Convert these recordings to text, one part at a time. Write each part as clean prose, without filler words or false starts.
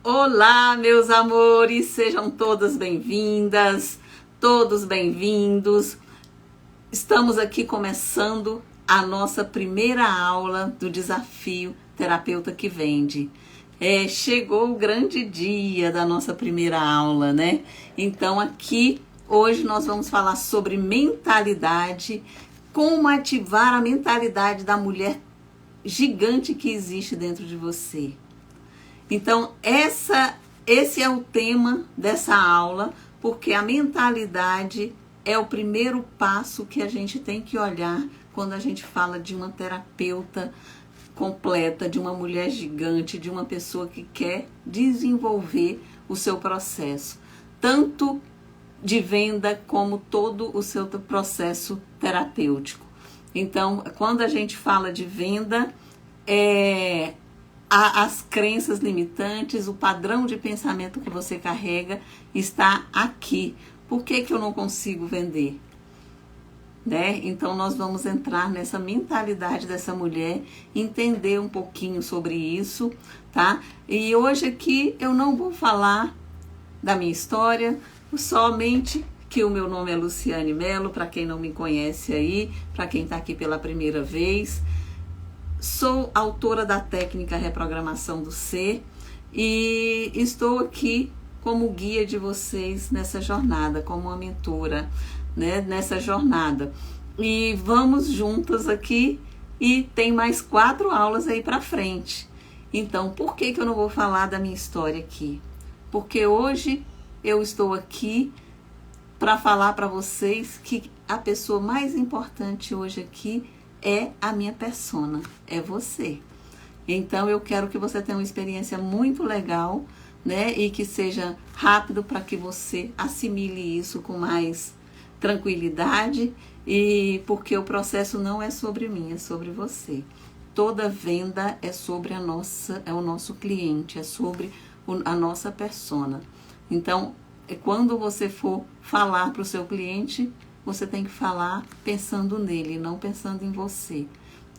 Olá, meus amores, sejam todas bem-vindas, todos bem-vindos. Estamos aqui começando a nossa primeira aula do desafio Terapeuta que Vende. Chegou o grande dia da nossa primeira aula, né? Então aqui, hoje nós vamos falar sobre mentalidade, como ativar a mentalidade da mulher gigante que existe dentro de você. Então, esse é o tema dessa aula, porque a mentalidade é o primeiro passo que a gente tem que olhar quando a gente fala de uma terapeuta completa, de uma mulher gigante, de uma pessoa que quer desenvolver o seu processo, tanto de venda como todo o seu processo terapêutico. Então, quando a gente fala de venda, as crenças limitantes, o padrão de pensamento que você carrega está aqui. Por que eu não consigo vender? Né? Então nós vamos entrar nessa mentalidade dessa mulher, entender um pouquinho sobre isso, tá? E hoje aqui eu não vou falar da minha história, somente que o meu nome é Luciane Mello, para quem não me conhece aí, para quem está aqui pela primeira vez. Sou autora da técnica Reprogramação do Ser e estou aqui como guia de vocês nessa jornada, como uma mentora, né, nessa jornada. E vamos juntas aqui e tem mais 4 aulas aí para frente. Então, por que eu não vou falar da minha história aqui? Porque hoje eu estou aqui para falar para vocês que a pessoa mais importante hoje aqui é a minha persona, é você. Então eu quero que você tenha uma experiência muito legal, né? E que seja rápido para que você assimile isso com mais tranquilidade, e porque o processo não é sobre mim, é sobre você. Toda venda é sobre é o nosso cliente, é sobre a nossa persona. Então, quando você for falar para o seu cliente, você tem que falar pensando nele, não pensando em você.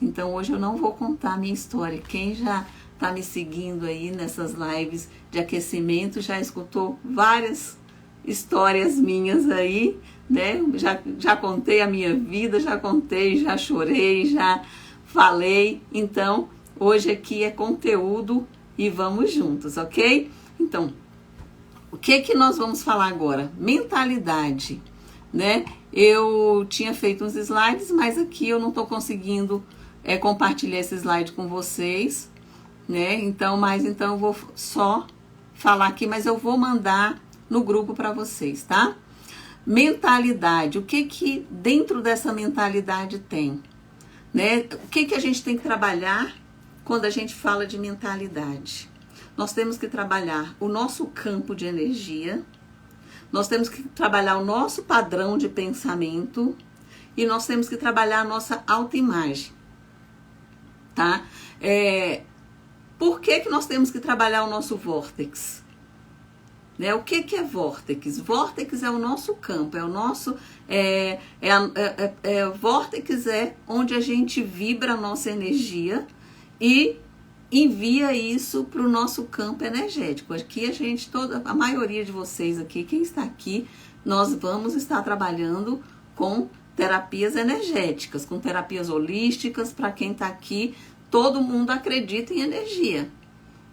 Então hoje eu não vou contar a minha história. Quem já está me seguindo aí nessas lives de aquecimento já escutou várias histórias minhas aí, né? Já contei a minha vida, já contei, já chorei, já falei. Então hoje aqui é conteúdo e vamos juntos, ok? Então, o que nós vamos falar agora? Mentalidade, né? Eu tinha feito uns slides, mas aqui eu não estou conseguindo compartilhar esse slide com vocês, né? Então eu vou só falar aqui, mas eu vou mandar no grupo para vocês, tá? Mentalidade, o que dentro dessa mentalidade tem, né? O que a gente tem que trabalhar quando a gente fala de mentalidade? Nós temos que trabalhar o nosso campo de energia, nós temos que trabalhar o nosso padrão de pensamento e nós temos que trabalhar a nossa autoimagem, tá? Por que nós temos que trabalhar o nosso vórtex? Né? O que é vórtex? Vórtex é o nosso campo, é o nosso... vórtex é onde a gente vibra a nossa energia e envia isso para o nosso campo energético. Aqui a maioria de vocês aqui, quem está aqui, nós vamos estar trabalhando com terapias energéticas, com terapias holísticas. Para quem está aqui, todo mundo acredita em energia.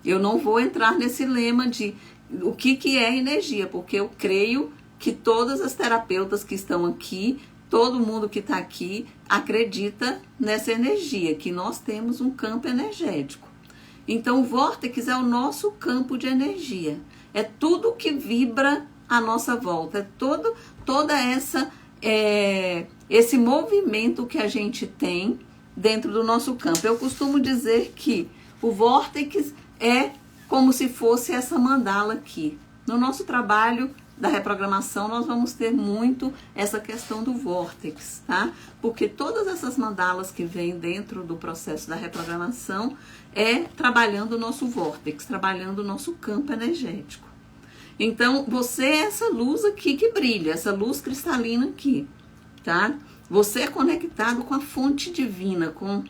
Eu não vou entrar nesse lema de o que é energia, porque eu creio que todas as terapeutas que estão aqui, todo mundo que está aqui, acredita nessa energia, que nós temos um campo energético. Então, o vórtex é o nosso campo de energia. É tudo que vibra à nossa volta. É toda esse movimento que a gente tem dentro do nosso campo. Eu costumo dizer que o vórtex é como se fosse essa mandala aqui. No nosso trabalho da reprogramação, nós vamos ter muito essa questão do vórtex, tá? Porque todas essas mandalas que vêm dentro do processo da reprogramação trabalhando o nosso vórtex, trabalhando o nosso campo energético. Então, você é essa luz aqui que brilha, essa luz cristalina aqui, tá? Você é conectado com a fonte divina, com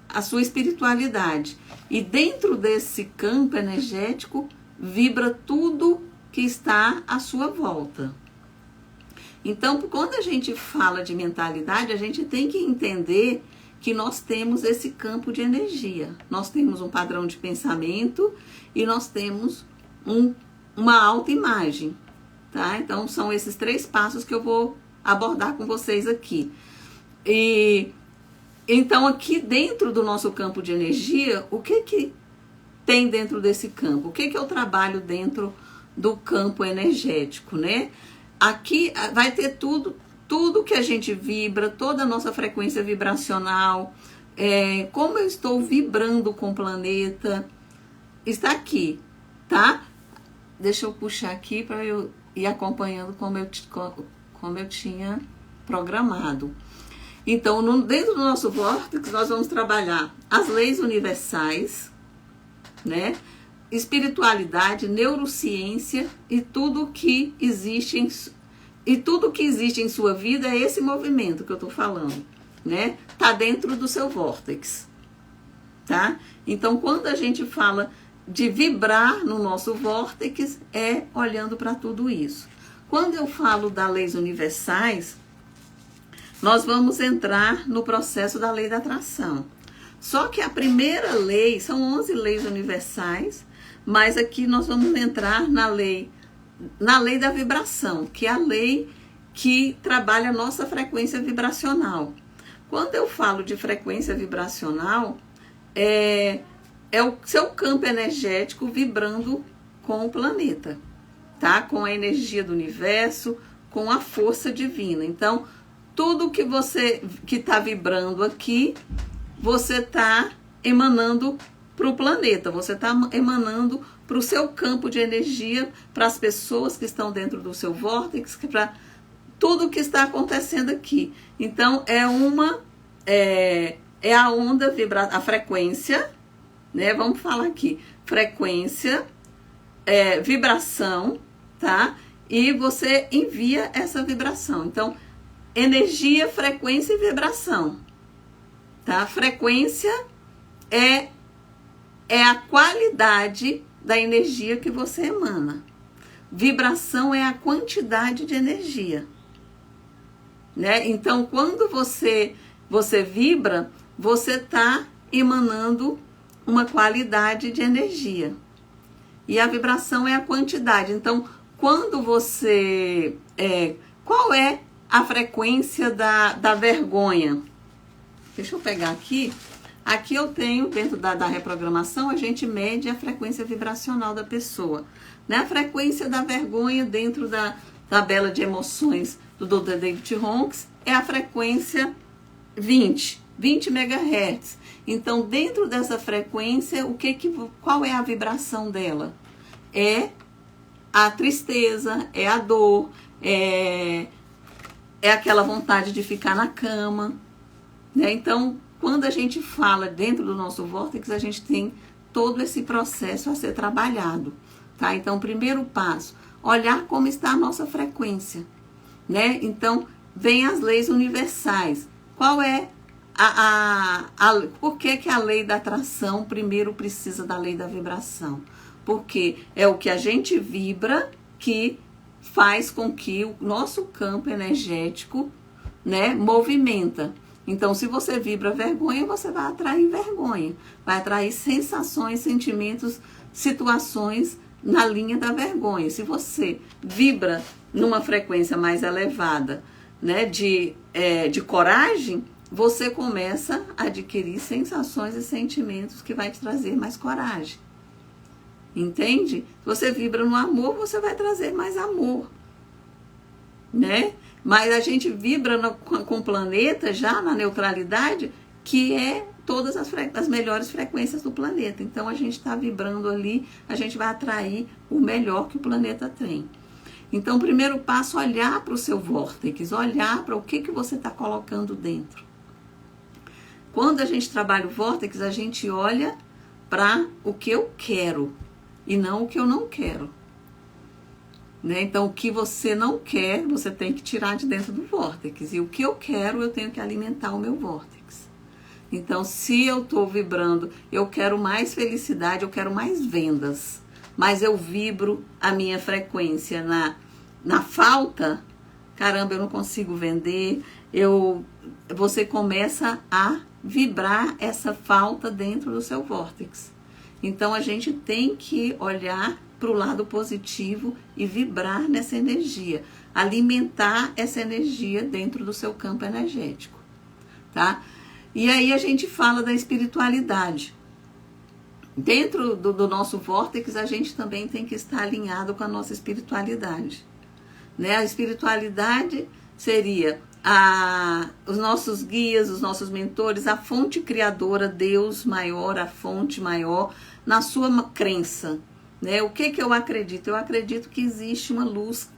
a sua espiritualidade. E dentro desse campo energético vibra tudo que está à sua volta. Então, quando a gente fala de mentalidade, a gente tem que entender que nós temos esse campo de energia. Nós temos um padrão de pensamento e nós temos uma autoimagem, tá? Então, são esses 3 passos que eu vou abordar com vocês aqui. E então, aqui dentro do nosso campo de energia, o que tem dentro desse campo? O que eu trabalho dentro do campo energético, né? Aqui vai ter tudo que a gente vibra, toda a nossa frequência vibracional, como eu estou vibrando com o planeta, está aqui, tá? Deixa eu puxar aqui para eu ir acompanhando como eu tinha programado. Então, dentro do nosso vórtice, nós vamos trabalhar as leis universais, né? Espiritualidade, neurociência e tudo que existe em sua vida é esse movimento que eu estou falando, né? Tá dentro do seu vórtice, tá? Então, quando a gente fala de vibrar no nosso vórtice, é olhando para tudo isso. Quando eu falo das leis universais, nós vamos entrar no processo da lei da atração. Só que a primeira lei, são 11 leis universais, mas aqui nós vamos entrar na lei da vibração, que é a lei que trabalha a nossa frequência vibracional. Quando eu falo de frequência vibracional, é o seu campo energético vibrando com o planeta, tá? Com a energia do universo, com a força divina. Então, tudo que está vibrando aqui, você está emanando para o planeta, você está emanando para o seu campo de energia, para as pessoas que estão dentro do seu vórtice, para tudo que está acontecendo aqui. Então, é a onda vibratória, a frequência, né? Vamos falar aqui, frequência, vibração, tá? E você envia essa vibração. Então, energia, frequência e vibração, tá? Frequência é a qualidade da energia que você emana. Vibração é a quantidade de energia, né? Então, quando você vibra, você está emanando uma qualidade de energia. E a vibração é a quantidade. Então, quando você... qual é a frequência da vergonha? Deixa eu pegar aqui. Aqui eu tenho, dentro da reprogramação, a gente mede a frequência vibracional da pessoa, né? A frequência da vergonha dentro da tabela de emoções do Dr. David Hawkins é a frequência 20 MHz. Então, dentro dessa frequência, qual é a vibração dela? É a tristeza, é a dor, é aquela vontade de ficar na cama, né? Então, quando a gente fala dentro do nosso vórtice, a gente tem todo esse processo a ser trabalhado, tá? Então, primeiro passo, olhar como está a nossa frequência, né? Então, vem as leis universais. Qual é por que a lei da atração primeiro precisa da lei da vibração? Porque é o que a gente vibra que faz com que o nosso campo energético, né, movimenta. Então, se você vibra vergonha, você vai atrair vergonha. Vai atrair sensações, sentimentos, situações na linha da vergonha. Se você vibra numa frequência mais elevada, né, de coragem, você começa a adquirir sensações e sentimentos que vai te trazer mais coragem. Entende? Se você vibra no amor, você vai trazer mais amor, né? Mas a gente vibra com o planeta já na neutralidade, que é todas as melhores frequências do planeta. Então, a gente está vibrando ali, a gente vai atrair o melhor que o planeta tem. Então, o primeiro passo, olhar para o seu vórtice, olhar para o que você está colocando dentro. Quando a gente trabalha o vórtice, a gente olha para o que eu quero e não o que eu não quero. Né? Então, o que você não quer, você tem que tirar de dentro do vórtice. E o que eu quero, eu tenho que alimentar o meu vórtice. Então, se eu estou vibrando, eu quero mais felicidade, eu quero mais vendas. mas eu vibro a minha frequência na falta, caramba, eu não consigo vender, você começa a vibrar essa falta dentro do seu vórtice. Então a gente tem que olhar para o lado positivo e vibrar nessa energia, alimentar essa energia dentro do seu campo energético, tá? E aí a gente fala da espiritualidade. Dentro do nosso vórtice, a gente também tem que estar alinhado com a nossa espiritualidade, né? A espiritualidade seria os nossos guias, os nossos mentores, a fonte criadora, Deus maior, a fonte maior, na sua crença, né? O que eu acredito? Eu acredito que existe uma luz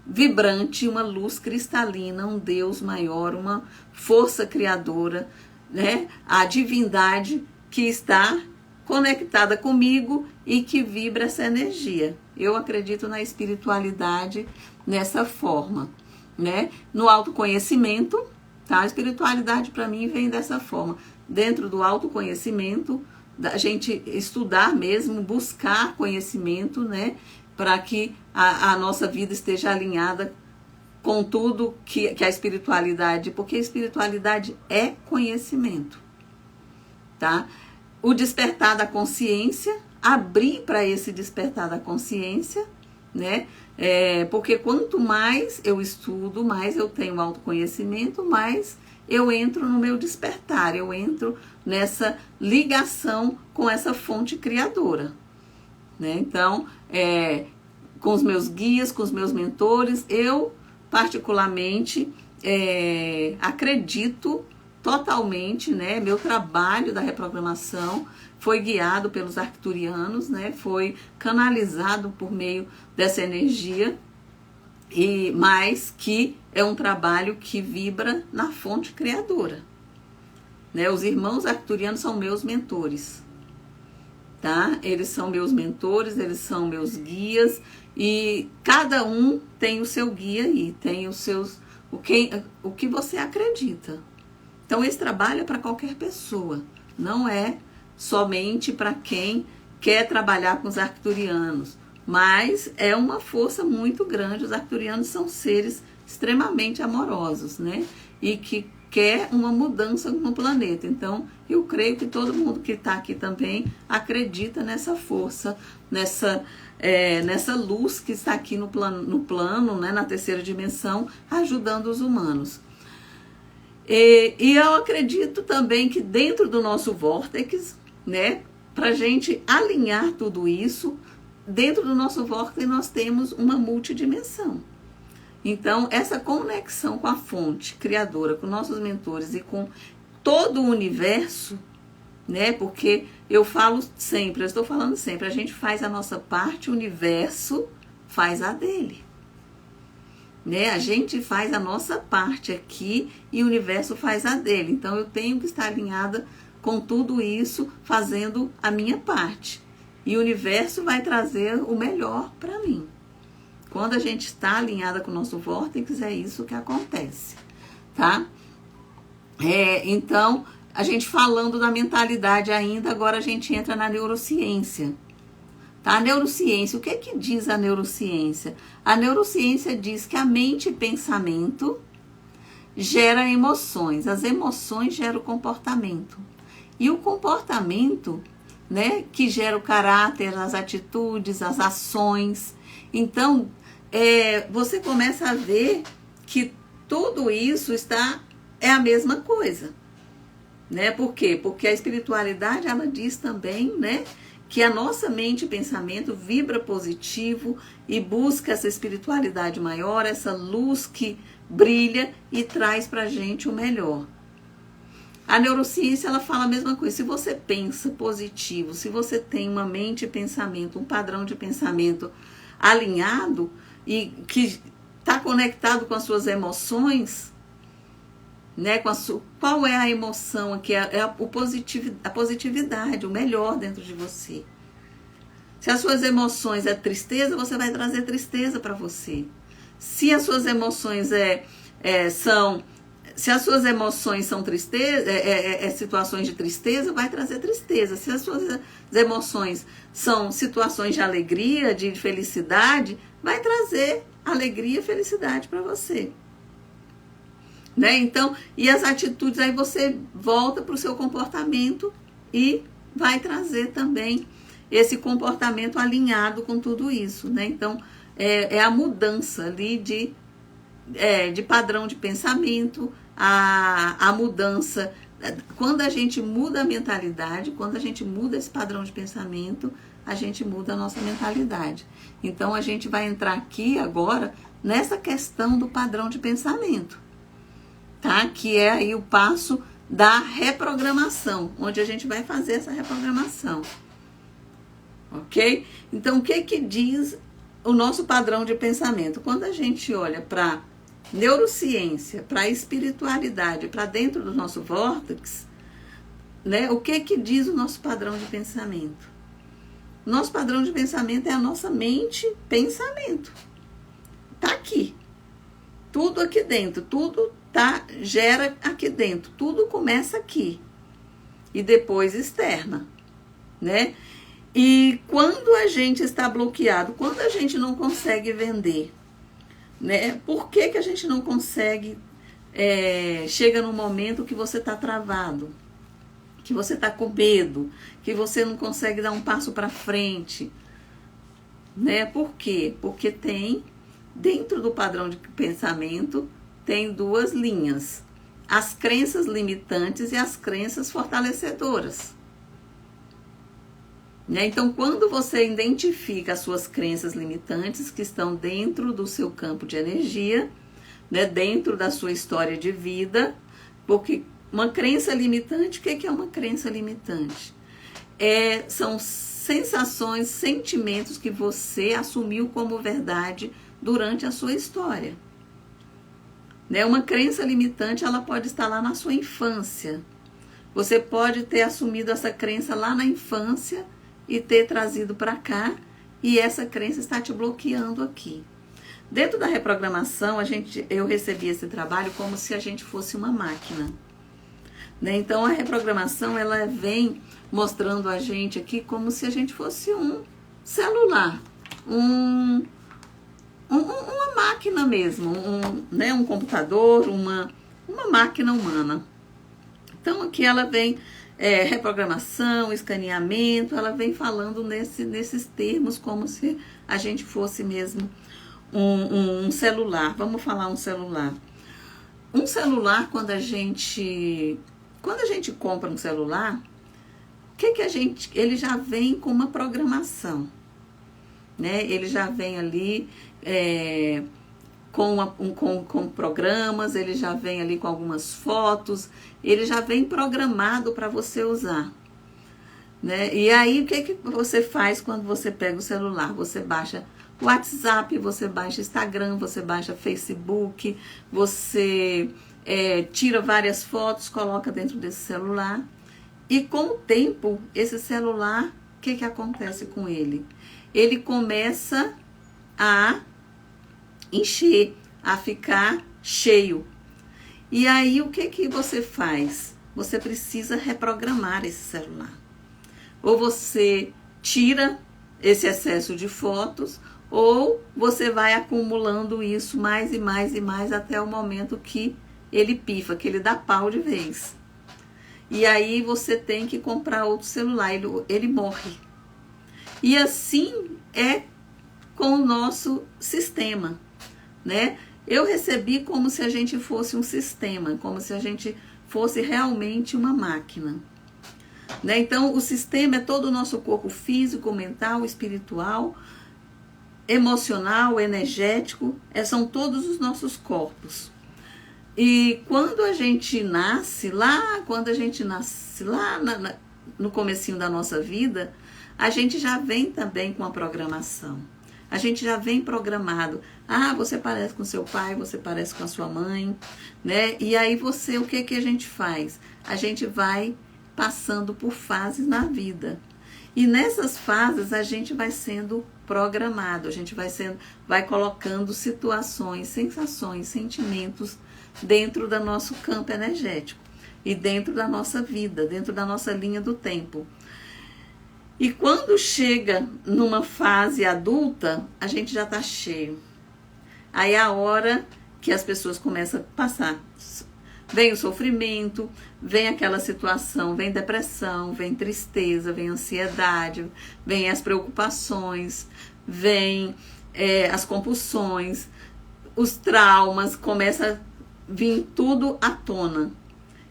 vibrante, uma luz cristalina, um Deus maior, uma força criadora, né? A divindade que está conectada comigo e que vibra essa energia. Eu acredito na espiritualidade nessa forma, né? No autoconhecimento, tá? A espiritualidade para mim vem dessa forma. Dentro do autoconhecimento, da gente estudar mesmo, buscar conhecimento, né? Para que a nossa vida esteja alinhada com tudo que a espiritualidade, porque a espiritualidade é conhecimento, tá? O despertar da consciência, abrir para esse despertar da consciência, né? Porque quanto mais eu estudo, mais eu tenho autoconhecimento, mais eu entro no meu despertar, eu entro nessa ligação com essa fonte criadora, né? Então, com os meus guias, com os meus mentores, eu particularmente acredito totalmente, né? Meu trabalho da reprogramação foi guiado pelos arcturianos, né? Foi canalizado por meio dessa energia, mas que é um trabalho que vibra na fonte criadora, né? Os irmãos arcturianos são meus mentores, tá? Eles são meus mentores, eles são meus guias, e cada um tem o seu guia aí, tem os seus, o que você acredita. Então esse trabalho é para qualquer pessoa, não é somente para quem quer trabalhar com os arcturianos, mas é uma força muito grande. Os arcturianos são seres extremamente amorosos, né? E que quer uma mudança no planeta. Então eu creio que todo mundo que está aqui também acredita nessa força, nessa luz que está aqui no plano, né? Na terceira dimensão, ajudando os humanos. E eu acredito também que dentro do nosso vórtice, né, para a gente alinhar tudo isso, dentro do nosso vórtice nós temos uma multidimensão. Então, essa conexão com a fonte criadora, com nossos mentores e com todo o universo, né, porque eu estou falando sempre, a gente faz a nossa parte, o universo faz a dele. Né? A gente faz a nossa parte aqui e o universo faz a dele. Então eu tenho que estar alinhada com tudo isso, fazendo a minha parte. E o universo vai trazer o melhor para mim. Quando a gente está alinhada com o nosso vórtice, é isso que acontece, tá? Então, a gente falando da mentalidade ainda, agora a gente entra na neurociência. Tá? A neurociência, o que é que diz a neurociência? A neurociência diz que a mente e pensamento gera emoções, as emoções geram o comportamento. E o comportamento, né, que gera o caráter, as atitudes, as ações. Então, você começa a ver que tudo isso é a mesma coisa. Né? Por quê? Porque a espiritualidade, ela diz também, né, que a nossa mente e pensamento vibra positivo e busca essa espiritualidade maior, essa luz que brilha e traz pra gente o melhor. A neurociência, ela fala a mesma coisa. Se você pensa positivo, se você tem uma mente e pensamento, um padrão de pensamento alinhado e que está conectado com as suas emoções, né? Qual é a emoção aqui? A positividade, o melhor dentro de você. Se as suas emoções é tristeza, você vai trazer tristeza para você. Se as suas emoções são Se as suas emoções são tristeza, situações de tristeza, vai trazer tristeza. Se as suas emoções são situações de alegria, de felicidade, vai trazer alegria e felicidade para você. Né? Então, e as atitudes, aí você volta para o seu comportamento e vai trazer também esse comportamento alinhado com tudo isso. Né? Então, é a mudança ali de padrão de pensamento, a mudança. Quando a gente muda a mentalidade, quando a gente muda esse padrão de pensamento, a gente muda a nossa mentalidade. Então, a gente vai entrar aqui agora nessa questão do padrão de pensamento, tá? Que é aí o passo da reprogramação, onde a gente vai fazer essa reprogramação. Ok? Então, o que diz o nosso padrão de pensamento? Quando a gente olha para neurociência, para espiritualidade, para dentro do nosso vórtice, né? O que diz o nosso padrão de pensamento? Nosso padrão de pensamento é a nossa mente pensamento. Tá aqui. Tudo aqui dentro, tudo gera aqui dentro, tudo começa aqui. E depois externa, né? E quando a gente está bloqueado, quando a gente não consegue vender, né? Por que a gente não consegue, chega num momento que você está travado, que você está com medo, que você não consegue dar um passo para frente, né? Por quê? Porque tem, dentro do padrão de pensamento, tem duas linhas, as crenças limitantes e as crenças fortalecedoras. Né? Então, quando você identifica as suas crenças limitantes que estão dentro do seu campo de energia, né? Dentro da sua história de vida, porque uma crença limitante, o que é uma crença limitante? São sensações, sentimentos que você assumiu como verdade durante a sua história. Né? Uma crença limitante, ela pode estar lá na sua infância. Você pode ter assumido essa crença lá na infância e ter trazido para cá, e essa crença está te bloqueando aqui. Dentro da reprogramação, eu recebi esse trabalho como se a gente fosse uma máquina. Né? Então, a reprogramação, ela vem mostrando a gente aqui como se a gente fosse um celular, uma máquina mesmo, né? Um computador, uma máquina humana. Então, aqui ela vem reprogramação, escaneamento, ela vem falando nesses termos como se a gente fosse mesmo um celular. Vamos falar um celular. Um celular, quando a gente compra um celular, ele já vem com uma programação, né? Ele já vem ali com programas, ele já vem ali com algumas fotos, ele já vem programado para você usar. Né? E aí, o que você faz quando você pega o celular? Você baixa o WhatsApp, você baixa Instagram, você baixa Facebook, você tira várias fotos, coloca dentro desse celular. E com o tempo, esse celular, o que acontece com ele? Ele começa a encher, a ficar cheio. E aí, o que você faz? Você precisa reprogramar esse celular. Ou você tira esse excesso de fotos, ou você vai acumulando isso mais e mais e mais até o momento que ele pifa, que ele dá pau de vez. E aí você tem que comprar outro celular, ele morre. E assim é com o nosso sistema, né? Eu recebi como se a gente fosse um sistema, como se a gente fosse realmente uma máquina. Né? Então, o sistema é todo o nosso corpo físico, mental, espiritual, emocional, energético, são todos os nossos corpos. E quando a gente nasce lá no comecinho da nossa vida, a gente já vem também com a programação. A gente já vem programado. Ah, você parece com seu pai, você parece com a sua mãe, né? E aí o que a gente faz? A gente vai passando por fases na vida. E nessas fases a gente vai sendo programado, a gente vai colocando situações, sensações, sentimentos dentro do nosso campo energético e dentro da nossa vida, dentro da nossa linha do tempo. E quando chega numa fase adulta, a gente já está cheio. Aí é a hora que as pessoas começam a passar. Vem o sofrimento, vem aquela situação, vem depressão, vem tristeza, vem ansiedade, vem as preocupações, vem as compulsões, os traumas, começa a vir tudo à tona.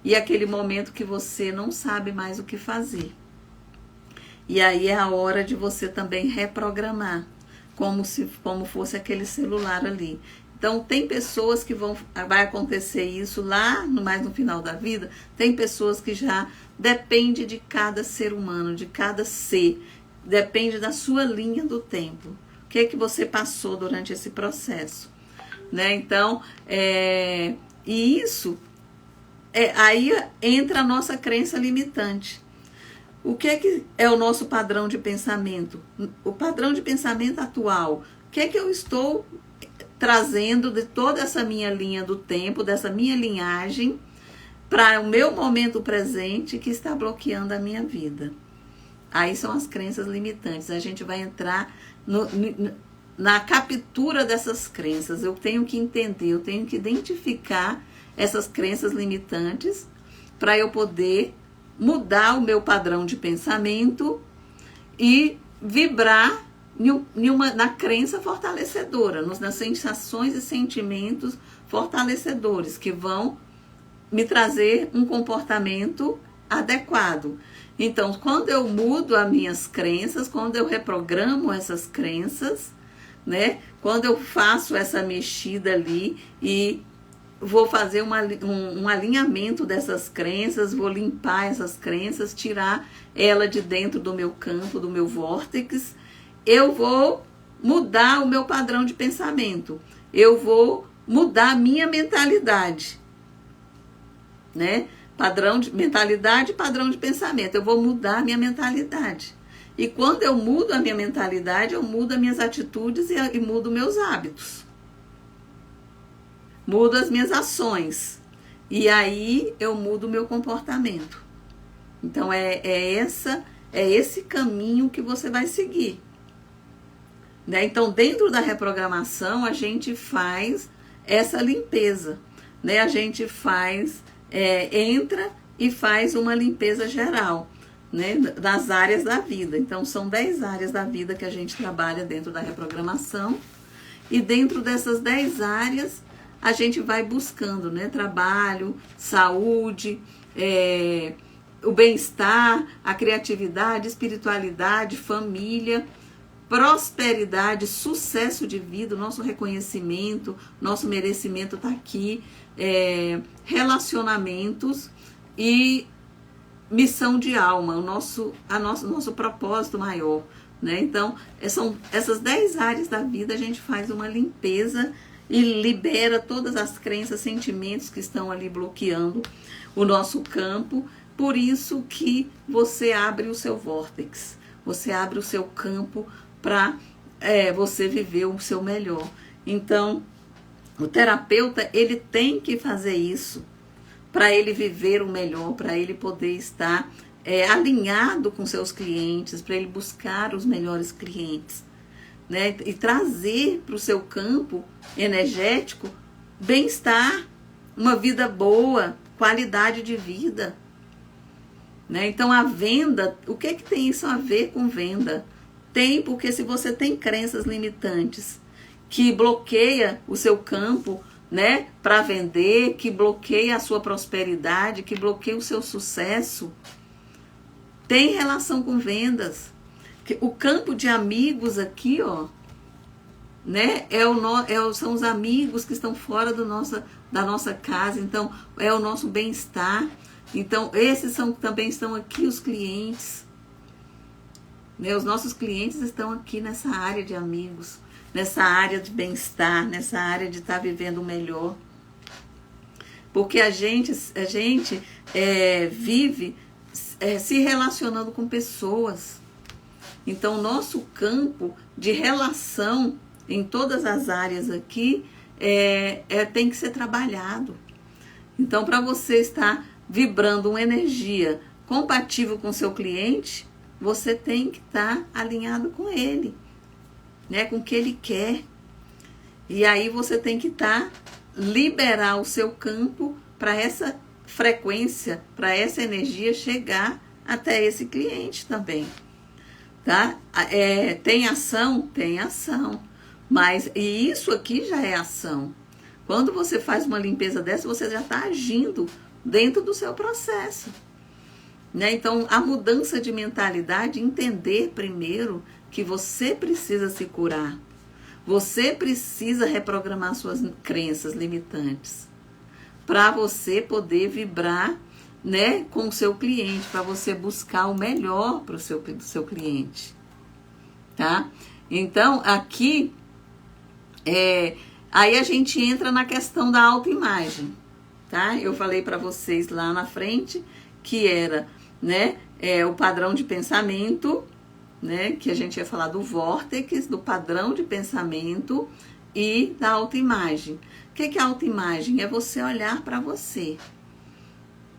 E é aquele momento que você não sabe mais o que fazer. E aí é a hora de você também reprogramar, como fosse aquele celular ali. Então, tem pessoas que vai acontecer isso lá, mais no final da vida, tem pessoas que já depende de cada ser humano, de cada ser, depende da sua linha do tempo. O que é que você passou durante esse processo? Né? Então, e isso, aí entra a nossa crença limitante. O que é o nosso padrão de pensamento? O padrão de pensamento atual. O que é que eu estou trazendo de toda essa minha linha do tempo, dessa minha linhagem, para o meu momento presente que está bloqueando a minha vida? Aí são as crenças limitantes. A gente vai entrar na captura dessas crenças. Eu tenho que entender, eu tenho que identificar essas crenças limitantes para eu poder mudar o meu padrão de pensamento e vibrar na crença fortalecedora, nas sensações e sentimentos fortalecedores que vão me trazer um comportamento adequado. Então, quando eu mudo as minhas crenças, quando eu reprogramo essas crenças, né? Quando eu faço essa mexida ali e vou fazer um alinhamento dessas crenças, vou limpar essas crenças, tirar ela de dentro do meu campo, do meu vórtice, eu vou mudar o meu padrão de pensamento, eu vou mudar a minha mentalidade, né? Mentalidade, padrão de pensamento, eu vou mudar a minha mentalidade. E quando eu mudo a minha mentalidade, eu mudo as minhas atitudes e mudo meus hábitos. Mudo as minhas ações. E aí eu mudo o meu comportamento. Então é esse caminho que você vai seguir. Né? Então, dentro da reprogramação, a gente faz essa limpeza. Né? A gente entra e faz uma limpeza geral, né? Das áreas da vida. Então, são 10 áreas da vida que a gente trabalha dentro da reprogramação. E dentro dessas 10 áreas, a gente vai buscando, né? Trabalho, saúde, o bem-estar, a criatividade, espiritualidade, família, prosperidade, sucesso de vida, nosso reconhecimento, nosso merecimento está aqui, relacionamentos e missão de alma, o nosso propósito maior. Né? Então, são essas 10 áreas da vida, a gente faz uma limpeza e libera todas as crenças, sentimentos que estão ali bloqueando o nosso campo. Por isso que você abre o seu vórtice, você abre o seu campo para você viver o seu melhor. Então, o terapeuta, ele tem que fazer isso para ele viver o melhor, para ele poder estar alinhado com seus clientes, para ele buscar os melhores clientes, né? E trazer para o seu campo energético bem-estar, uma vida boa, qualidade de vida. Né? Então, a venda, o que tem isso a ver com venda? Tem, porque se você tem crenças limitantes que bloqueia o seu campo, né, para vender, que bloqueia a sua prosperidade, que bloqueia o seu sucesso, tem relação com vendas. O campo de amigos aqui, ó, né, são os amigos que estão fora da nossa casa, então é o nosso bem-estar. Então, esses também estão aqui os clientes. Né, os nossos clientes estão aqui nessa área de amigos, nessa área de bem-estar, nessa área de estar vivendo o melhor. Porque a gente vive se relacionando com pessoas. Então, o nosso campo de relação em todas as áreas aqui tem que ser trabalhado. Então, para você estar vibrando uma energia compatível com o seu cliente, você tem que estar alinhado com ele, né? Com o que ele quer. E aí você tem que liberar o seu campo para essa frequência, para essa energia chegar até esse cliente também, tá? Tem ação? Tem ação. Mas e isso aqui já é ação. Quando você faz uma limpeza dessa, você já está agindo dentro do seu processo, né? Então, a mudança de mentalidade, entender primeiro que você precisa se curar. Você precisa reprogramar suas crenças limitantes para você poder vibrar, né, com o seu cliente, para você buscar o melhor para o seu cliente, tá? Então, aqui, aí a gente entra na questão da autoimagem, tá? Eu falei para vocês lá na frente que era, né, o padrão de pensamento, né, que a gente ia falar do vórtex, do padrão de pensamento e da autoimagem. O que é a autoimagem? É você olhar para você,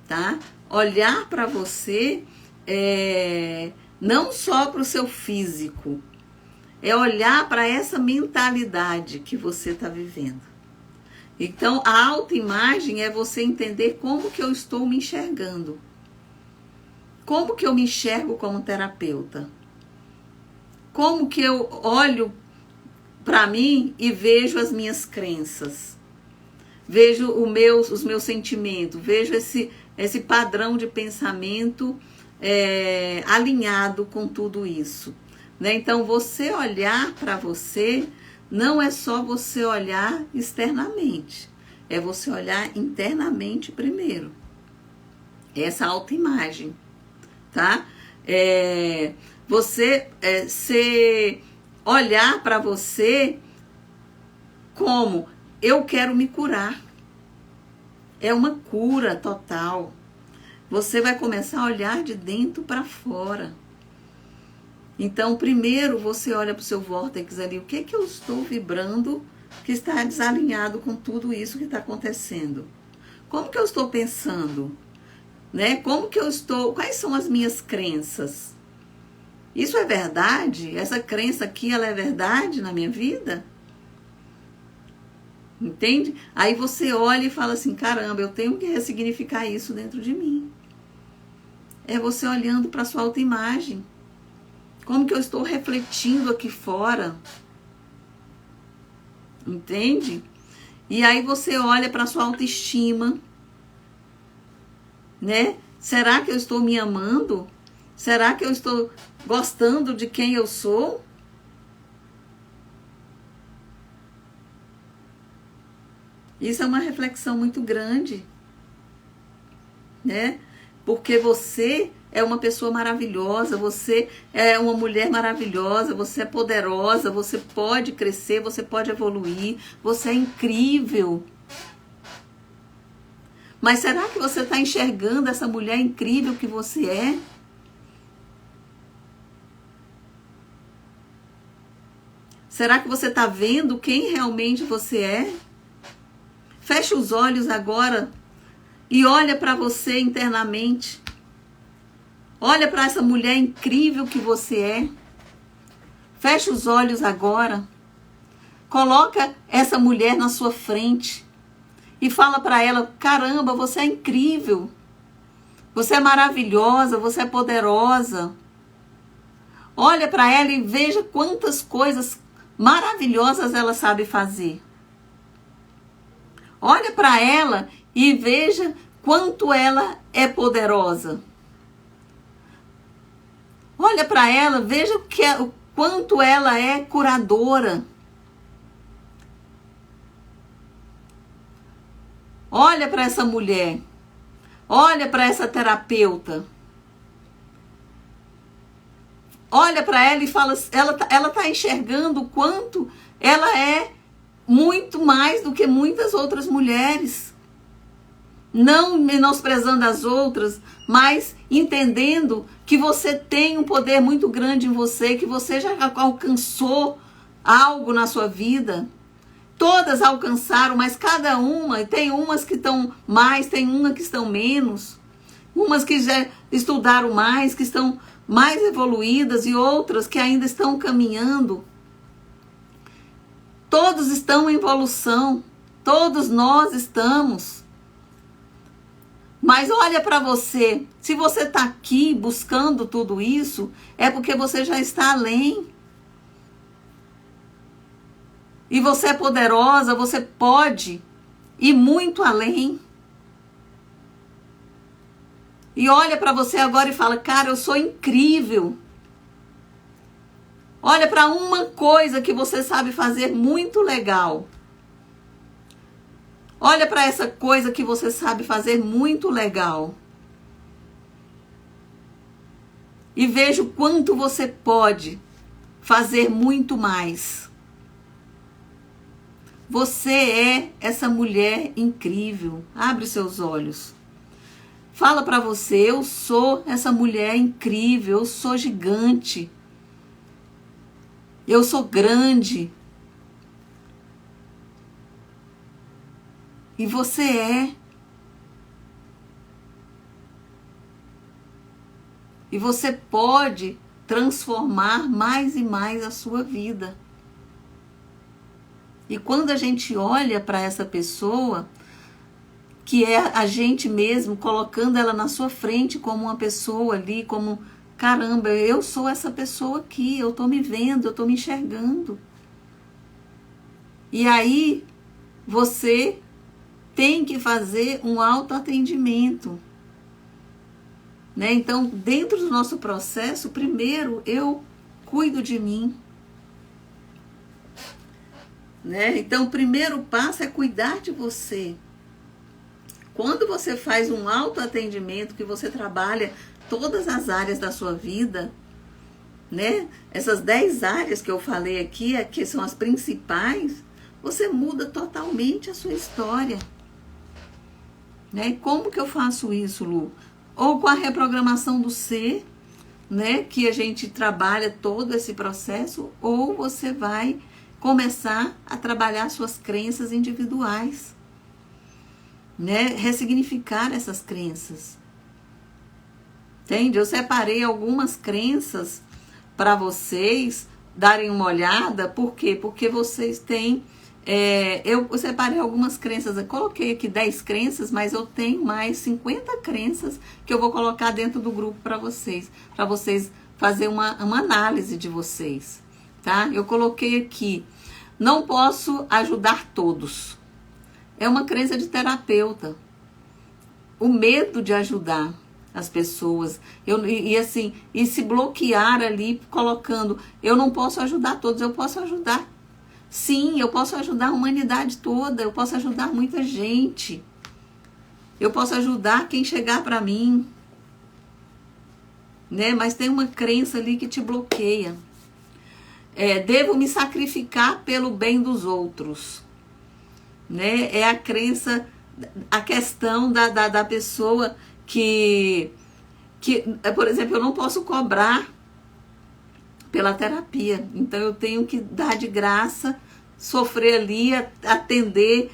tá? Olhar para você não só para o seu físico, é olhar para essa mentalidade que você está vivendo. Então, a autoimagem é você entender como que eu estou me enxergando. Como que eu me enxergo como terapeuta? Como que eu olho para mim e vejo as minhas crenças? Vejo os meus sentimentos, vejo esse padrão de pensamento alinhado com tudo isso, né? Então, você olhar para você não é só você olhar externamente, é você olhar internamente primeiro. Essa autoimagem, tá? Você olhar para você como eu quero me curar. É uma cura total. Você vai começar a olhar de dentro para fora. Então, primeiro você olha para o seu vórtex ali, o que eu estou vibrando que está desalinhado com tudo isso que está acontecendo? Como que eu estou pensando? Né? Como que eu estou? Quais são as minhas crenças? Isso é verdade? Essa crença aqui, ela é verdade na minha vida? Entende? Aí você olha e fala assim, caramba, eu tenho que ressignificar isso dentro de mim. É você olhando para a sua autoimagem. Como que eu estou refletindo aqui fora? Entende? E aí você olha para a sua autoestima, né? Será que eu estou me amando? Será que eu estou gostando de quem eu sou? Isso é uma reflexão muito grande, né? Porque você é uma pessoa maravilhosa, você é uma mulher maravilhosa, você é poderosa, você pode crescer, você pode evoluir, você é incrível. Mas será que você está enxergando essa mulher incrível que você é? Será que você está vendo quem realmente você é? Feche os olhos agora e olha para você internamente. Olha para essa mulher incrível que você é. Feche os olhos agora. Coloca essa mulher na sua frente e fala para ela, caramba, você é incrível. Você é maravilhosa, você é poderosa. Olha para ela e veja quantas coisas maravilhosas ela sabe fazer. Olha para ela e veja quanto ela é poderosa. Olha para ela, veja o quanto ela é curadora. Olha para essa mulher. Olha para essa terapeuta. Olha para ela e fala, ela tá enxergando o quanto ela é muito mais do que muitas outras mulheres. Não menosprezando as outras, mas entendendo que você tem um poder muito grande em você, que você já alcançou algo na sua vida, Todas alcançaram, mas cada uma, tem umas que estão mais, tem uma que estão menos. Umas que já estudaram mais, que estão mais evoluídas e outras que ainda estão caminhando. Todos estão em evolução. Todos nós estamos. Mas olha para você. Se você está aqui buscando tudo isso, é porque você já está além. E você é poderosa, você pode ir muito além. E olha para você agora e fala, cara, eu sou incrível. Olha para uma coisa que você sabe fazer muito legal. Olha para essa coisa que você sabe fazer muito legal. E veja o quanto você pode fazer muito mais. Você é essa mulher incrível. Abre seus olhos. Fala para você, eu sou essa mulher incrível, eu sou gigante. Eu sou grande. E você é. E você pode transformar mais e mais a sua vida. E quando a gente olha para essa pessoa, que é a gente mesmo, colocando ela na sua frente como uma pessoa ali, como, caramba, eu sou essa pessoa aqui, eu estou me vendo, eu estou me enxergando. E aí, você tem que fazer um autoatendimento. Né? Então, dentro do nosso processo, primeiro eu cuido de mim. Né? Então, o primeiro passo é cuidar de você. Quando você faz um autoatendimento, que você trabalha todas as áreas da sua vida, né? Essas 10 áreas que eu falei aqui, que são as principais, você muda totalmente a sua história. Né? Como que eu faço isso, Lu? Ou com a reprogramação do ser, né? Que a gente trabalha todo esse processo, ou você vai começar a trabalhar suas crenças individuais, né? Ressignificar essas crenças. Entende? Eu separei algumas crenças para vocês darem uma olhada. Por quê? Porque vocês têm... eu separei algumas crenças. Eu coloquei aqui 10 crenças, mas eu tenho mais 50 crenças que eu vou colocar dentro do grupo para vocês fazer uma análise de vocês. Tá? Eu coloquei aqui, não posso ajudar todos. É uma crença de terapeuta. O medo de ajudar as pessoas. E se bloquear ali, colocando, eu não posso ajudar todos, eu posso ajudar. Sim, eu posso ajudar a humanidade toda, eu posso ajudar muita gente. Eu posso ajudar quem chegar para mim. Né? Mas tem uma crença ali que te bloqueia. Devo me sacrificar pelo bem dos outros. Né? É a crença, a questão da pessoa que, por exemplo, eu não posso cobrar pela terapia. Então eu tenho que dar de graça, sofrer ali, atender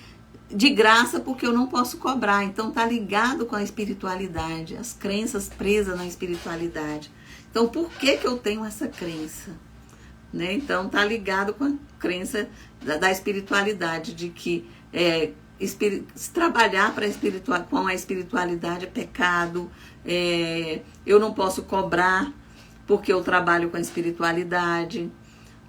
de graça, porque eu não posso cobrar. Então tá ligado com a espiritualidade, as crenças presas na espiritualidade. Então por que eu tenho essa crença? Né? Então tá ligado com a crença da espiritualidade, de que trabalhar com a espiritualidade é pecado, eu não posso cobrar porque eu trabalho com a espiritualidade.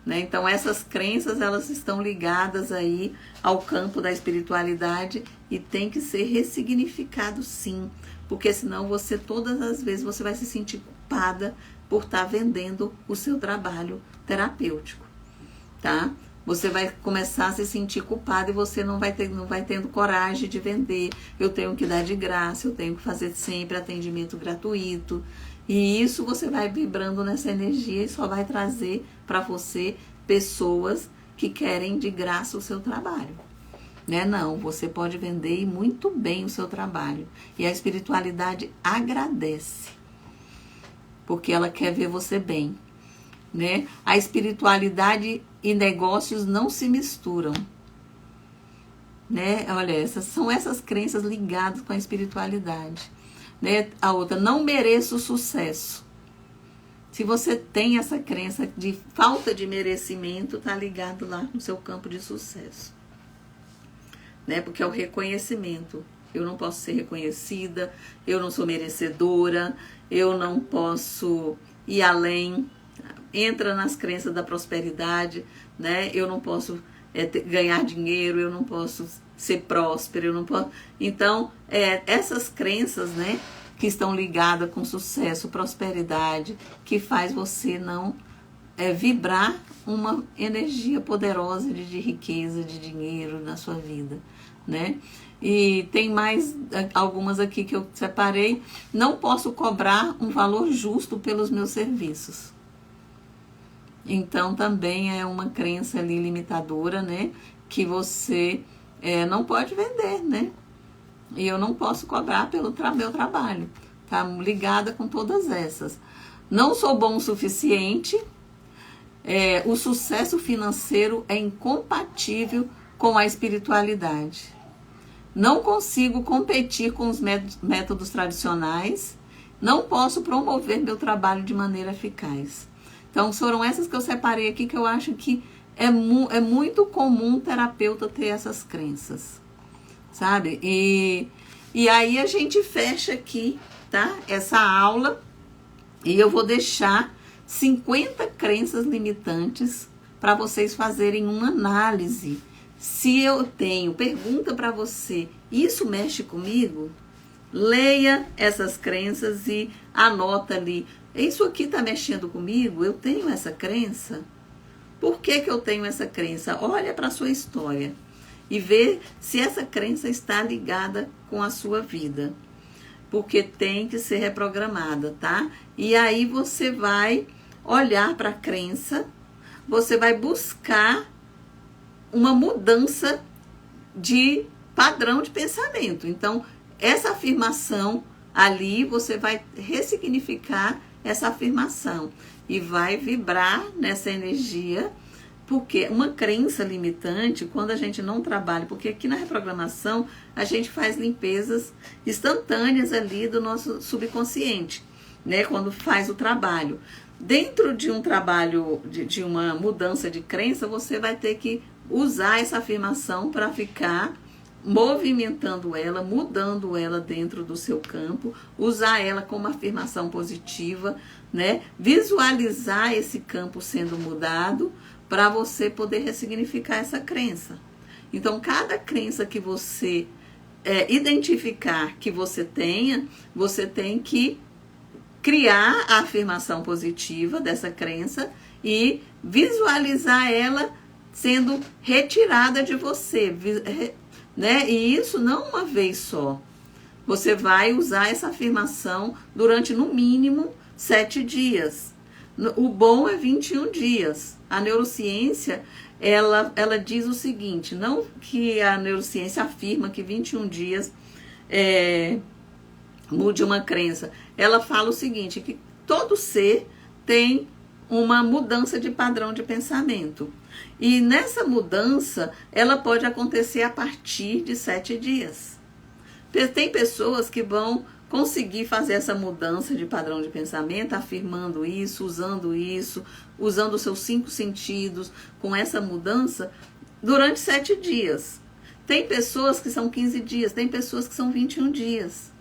Né? Então essas crenças, elas estão ligadas aí ao campo da espiritualidade e tem que ser ressignificado, sim, porque senão você, todas as vezes, você vai se sentir culpada por estar vendendo o seu trabalho terapêutico, tá? Você vai começar a se sentir culpada e você não vai tendo coragem de vender. Eu tenho que dar de graça, eu tenho que fazer sempre atendimento gratuito. E isso você vai vibrando nessa energia e só vai trazer para você pessoas que querem de graça o seu trabalho. Né? Não, você pode vender muito bem o seu trabalho. E a espiritualidade agradece, porque ela quer ver você bem. Né? A espiritualidade e negócios não se misturam. né? Olha, essas crenças ligadas com a espiritualidade, né? A outra, não mereço sucesso. Se você tem essa crença de falta de merecimento, tá ligado lá no seu campo de sucesso, né? Porque é o reconhecimento. Eu não posso ser reconhecida, eu não sou merecedora, eu não posso ir além. Entra nas crenças da prosperidade, né? Eu não posso ganhar dinheiro, eu não posso ser próspero, eu não posso. Então, essas crenças, né, que estão ligadas com sucesso, prosperidade, que faz você não vibrar uma energia poderosa de riqueza, de dinheiro na sua vida, né? E tem mais algumas aqui que eu separei. Não posso cobrar um valor justo pelos meus serviços. Então, também é uma crença ali limitadora, né? Que você não pode vender, né? E eu não posso cobrar pelo meu trabalho. Tá ligada com todas essas. Não sou bom o suficiente. O sucesso financeiro é incompatível com a espiritualidade. Não consigo competir com os métodos tradicionais. Não posso promover meu trabalho de maneira eficaz. Então, foram essas que eu separei aqui, que eu acho que é muito comum o terapeuta ter essas crenças, sabe? E aí a gente fecha aqui, tá? Essa aula, e eu vou deixar 50 crenças limitantes para vocês fazerem uma análise. Se eu tenho, pergunta para você, isso mexe comigo? Leia essas crenças e anota ali. Isso aqui está mexendo comigo? Eu tenho essa crença? Por que eu tenho essa crença? Olha para a sua história e vê se essa crença está ligada com a sua vida. Porque tem que ser reprogramada, tá? E aí você vai olhar para a crença, você vai buscar uma mudança de padrão de pensamento. Então, essa afirmação ali, você vai ressignificar essa afirmação e vai vibrar nessa energia, porque uma crença limitante, quando a gente não trabalha, porque aqui na reprogramação a gente faz limpezas instantâneas ali do nosso subconsciente, né? Quando faz o trabalho. Dentro de um trabalho, de uma mudança de crença, você vai ter que usar essa afirmação para ficar movimentando ela, mudando ela dentro do seu campo, usar ela como afirmação positiva, né? Visualizar esse campo sendo mudado para você poder ressignificar essa crença. Então, cada crença que você identificar que você tenha, você tem que criar a afirmação positiva dessa crença e visualizar ela sendo retirada de você, né? E isso não uma vez só. Você vai usar essa afirmação durante, no mínimo, 7 dias. O bom é 21 dias. A neurociência, ela diz o seguinte, não que a neurociência afirma que 21 dias mude uma crença. Ela fala o seguinte, que todo ser tem uma mudança de padrão de pensamento. E nessa mudança, ela pode acontecer a partir de 7 dias. Tem pessoas que vão conseguir fazer essa mudança de padrão de pensamento, afirmando isso, usando os seus 5 sentidos, com essa mudança, durante 7 dias. Tem pessoas que são 15 dias, tem pessoas que são 21 dias,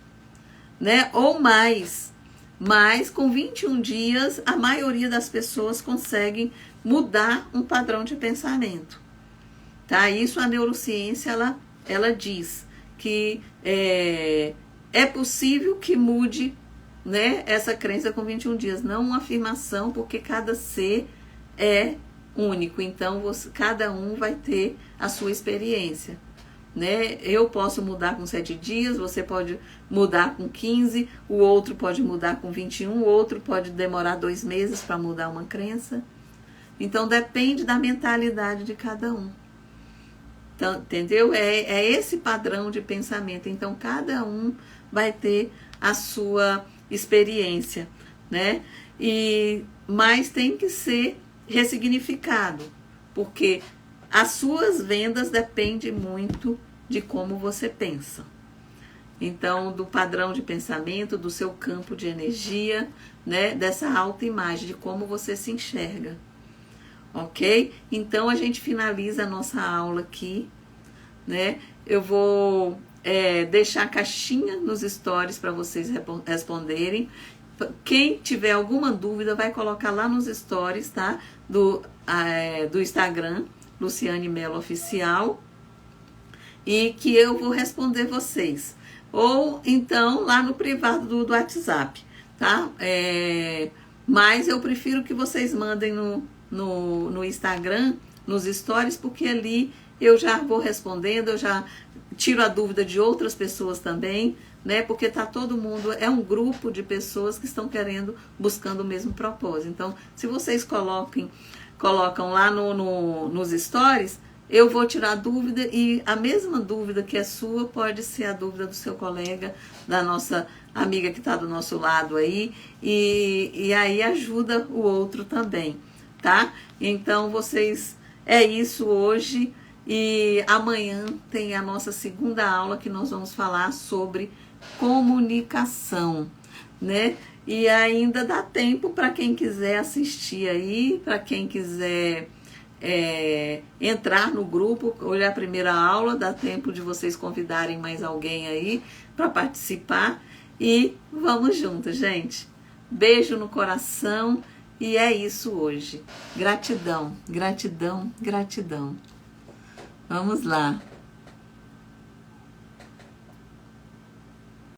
né? Ou mais. Mas com 21 dias, a maioria das pessoas conseguem mudar um padrão de pensamento. Tá? Isso a neurociência, ela diz que é possível que mude, né, essa crença com 21 dias. Não uma afirmação, porque cada ser é único. Então, cada um vai ter a sua experiência. Né? Eu posso mudar com 7 dias, você pode mudar com 15, o outro pode mudar com 21, o outro pode demorar 2 meses para mudar uma crença. Então, depende da mentalidade de cada um. Então, entendeu? É esse padrão de pensamento. Então, cada um vai ter a sua experiência, né? Mas tem que ser ressignificado, porque as suas vendas dependem muito de como você pensa. Então, do padrão de pensamento, do seu campo de energia, né? Dessa autoimagem, de como você se enxerga. Ok? Então, a gente finaliza a nossa aula aqui, né? Eu vou deixar a caixinha nos stories para vocês responderem. Quem tiver alguma dúvida, vai colocar lá nos stories, tá? Do Instagram, Luciane Mello Oficial, e que eu vou responder vocês. Ou então lá no privado do WhatsApp, tá? Mas eu prefiro que vocês mandem no Instagram, nos stories, porque ali eu já vou respondendo, eu já tiro a dúvida de outras pessoas também, né? Porque tá todo mundo, é um grupo de pessoas que estão buscando o mesmo propósito. Então, se vocês colocam lá nos stories, eu vou tirar a dúvida, e a mesma dúvida que é sua pode ser a dúvida do seu colega, da nossa amiga que está do nosso lado aí, e aí ajuda o outro também, tá? Então, é isso hoje, e amanhã tem a nossa segunda aula, que nós vamos falar sobre comunicação, né? E ainda dá tempo para quem quiser assistir aí, para quem quiser entrar no grupo, olhar a primeira aula, dá tempo de vocês convidarem mais alguém aí para participar, e vamos juntos, gente. Beijo no coração, e é isso hoje. Gratidão, gratidão, gratidão. Vamos lá.